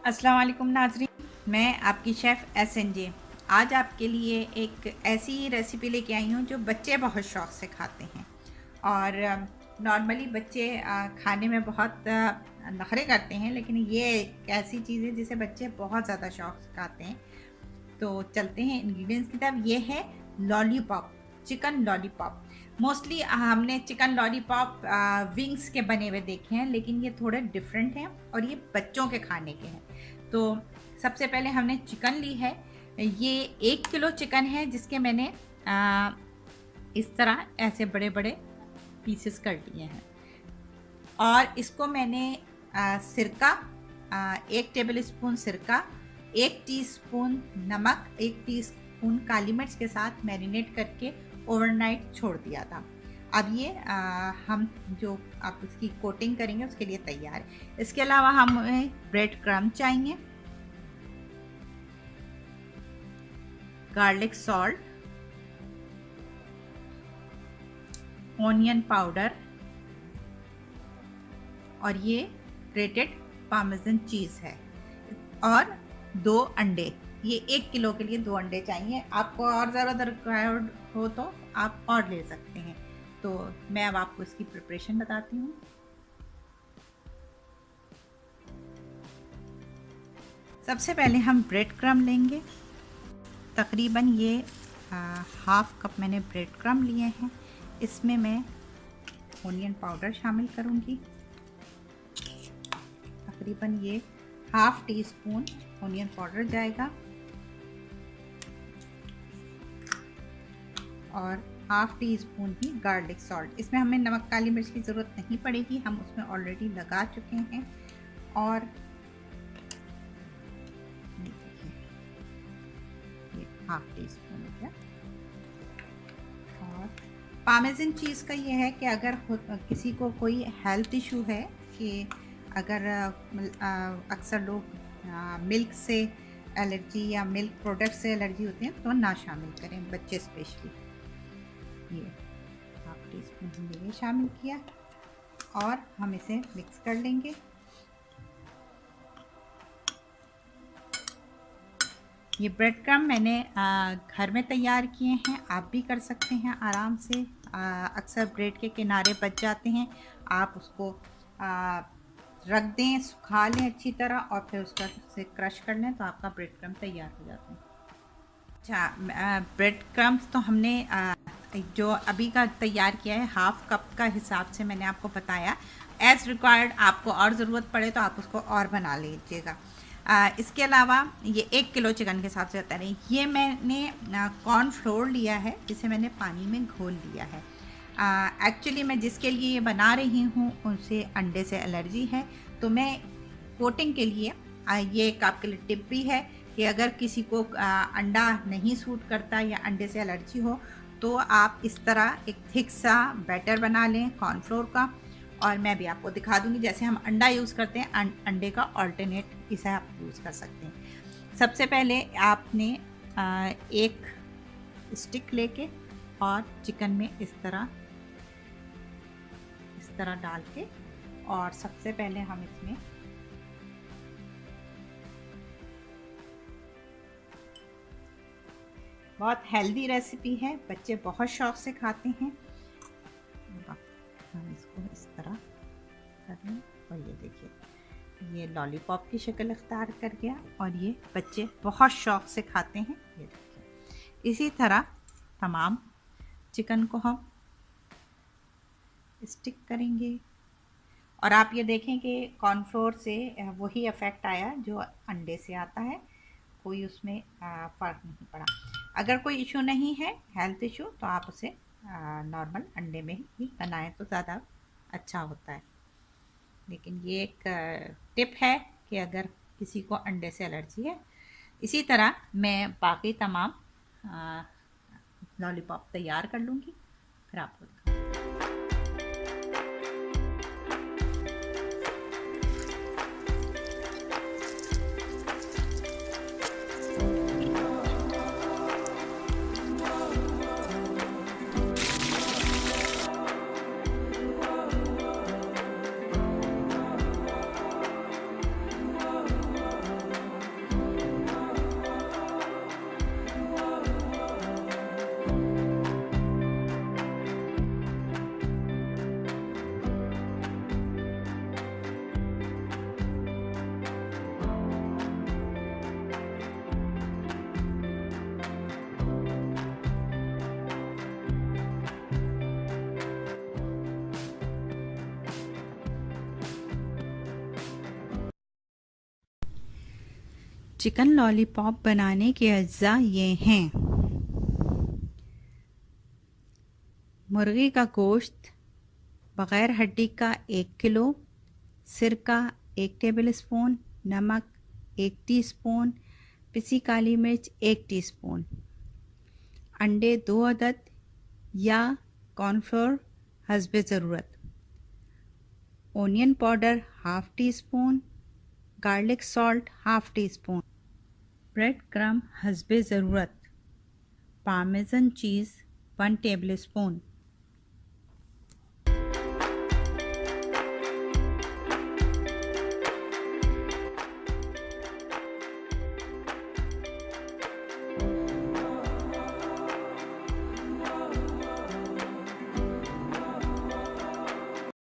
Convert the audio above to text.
अस्सलाम वालेकुम नाज़रीन, मैं आपकी शेफ़ SNJ। आज आपके लिए एक ऐसी रेसिपी लेके आई हूँ जो बच्चे बहुत शौक़ से खाते हैं। और नॉर्मली बच्चे खाने में बहुत नखरे करते हैं, लेकिन ये एक ऐसी चीज़ है जिसे बच्चे बहुत ज़्यादा शौक़ से खाते हैं। तो चलते हैं इंग्रेडिएंट्स की तरफ। ये है लॉलीपॉप, चिकन लॉलीपॉप। मोस्टली हमने चिकन लॉलीपॉप विंग्स के बने हुए देखे हैं, लेकिन ये थोड़े डिफरेंट हैं और ये बच्चों के खाने के हैं। तो सबसे पहले हमने चिकन ली है। ये 1 किलो चिकन है जिसके मैंने इस तरह ऐसे बड़े बड़े पीसेस कर लिए हैं। और इसको मैंने सिरका, 1 टेबल स्पून सिरका, 1 टीस्पून नमक, 1 टीस्पून काली मिर्च के साथ मैरिनेट करके ओवरनाइट छोड़ दिया था। अब ये हम जो आप इसकी कोटिंग करेंगे उसके लिए तैयार है। इसके अलावा हमें ब्रेड क्रम्ब चाहिए, गार्लिक सॉल्ट, ऑनियन पाउडर और ये ग्रेटेड पार्मेसन चीज़ है, और 2 अंडे। ये 1 किलो के लिए 2 अंडे चाहिए। आपको और ज़्यादा रिक्वायर्ड हो तो आप और ले सकते हैं। तो मैं अब आपको इसकी प्रिपरेशन बताती हूँ। सबसे पहले हम ब्रेड क्रम्ब लेंगे। तकरीबन ये हाफ कप मैंने ब्रेड क्रम्ब लिए हैं। इसमें मैं ऑनियन पाउडर शामिल करूँगी। तकरीबन ये half tea spoon onion powder जाएगा और हाफ टी स्पून ही गार्लिक सॉल्ट। इसमें हमें नमक काली मिर्च की ज़रूरत नहीं पड़ेगी, हम उसमें ऑलरेडी लगा चुके हैं। और ये हाफ टी स्पून हो गया। और पार्मेसन चीज़ का ये है कि अगर किसी को कोई हेल्थ इशू है, कि अगर अक्सर लोग मिल्क से एलर्जी या मिल्क प्रोडक्ट से एलर्जी होती है तो ना शामिल करें, बच्चे स्पेशली। ये हाफ टी स्पून हमने ये शामिल किया और हम इसे मिक्स कर लेंगे। ये ब्रेड क्रम्ब मैंने घर में तैयार किए हैं, आप भी कर सकते हैं आराम से। अक्सर ब्रेड के किनारे बच जाते हैं, आप उसको रख दें, सुखा लें अच्छी तरह और फिर उसका से क्रश कर लें तो आपका ब्रेड क्रम्ब तैयार हो जाते हैं। अच्छा, ब्रेड क्रम्ब तो हमने जो अभी का तैयार किया है, हाफ कप का हिसाब से मैंने आपको बताया। एज़ रिक्वायर्ड आपको और ज़रूरत पड़े तो आप उसको और बना लीजिएगा। इसके अलावा ये 1 किलो चिकन के हिसाब से बता रही, ये मैंने कॉर्न फ्लोर लिया है जिसे मैंने पानी में घोल लिया है। एक्चुअली मैं जिसके लिए ये बना रही हूँ उनसे अंडे से एलर्जी है, तो मैं कोटिंग के लिए ये एक आपके लिए टिप भी है कि अगर किसी को अंडा नहीं सूट करता या अंडे से एलर्जी हो तो आप इस तरह एक थिक सा बैटर बना लें कॉर्नफ्लोर का। और मैं भी आपको दिखा दूंगी, जैसे हम अंडा यूज़ करते हैं, अंडे का ऑल्टरनेट इसे आप यूज़ कर सकते हैं। सबसे पहले आपने एक स्टिक लेके और चिकन में इस तरह डाल के, और सबसे पहले हम इसमें बहुत हेल्दी रेसिपी है, बच्चे बहुत शौक से खाते हैं। हम इसको इस तरह कर लें और ये देखिए ये लॉलीपॉप की शक्ल इख्तियार कर गया और ये बच्चे बहुत शौक से खाते हैं। ये देखिए इसी तरह तमाम चिकन को हम स्टिक करेंगे। और आप ये देखें कि कॉर्नफ्लोर से वही इफ़ेक्ट आया जो अंडे से आता है, कोई उसमें फ़र्क नहीं पड़ा। अगर कोई इशू नहीं है, हेल्थ इशू, तो आप उसे नॉर्मल अंडे में ही बनाएं तो ज़्यादा अच्छा होता है। लेकिन ये एक टिप है कि अगर किसी को अंडे से एलर्जी है। इसी तरह मैं बाकी तमाम लॉलीपॉप तैयार कर लूँगी, फिर आपको दिखाऊंगी। चिकन लॉलीपॉप बनाने के अज्जा ये हैं: मुर्गी का गोश्त बग़ैर हड्डी का 1 किलो, सिरका 1 टेबलस्पून, नमक 1 टीस्पून, पिसी काली मिर्च 1 टीस्पून, अंडे 2 अदद या कॉर्नफ्लोर हस्बे ज़रूरत, onion powder half teaspoon, garlic salt half teaspoon, bread crumb हस्बे ज़रूरत, पार्मेसन चीज़ 1 टेबलस्पून,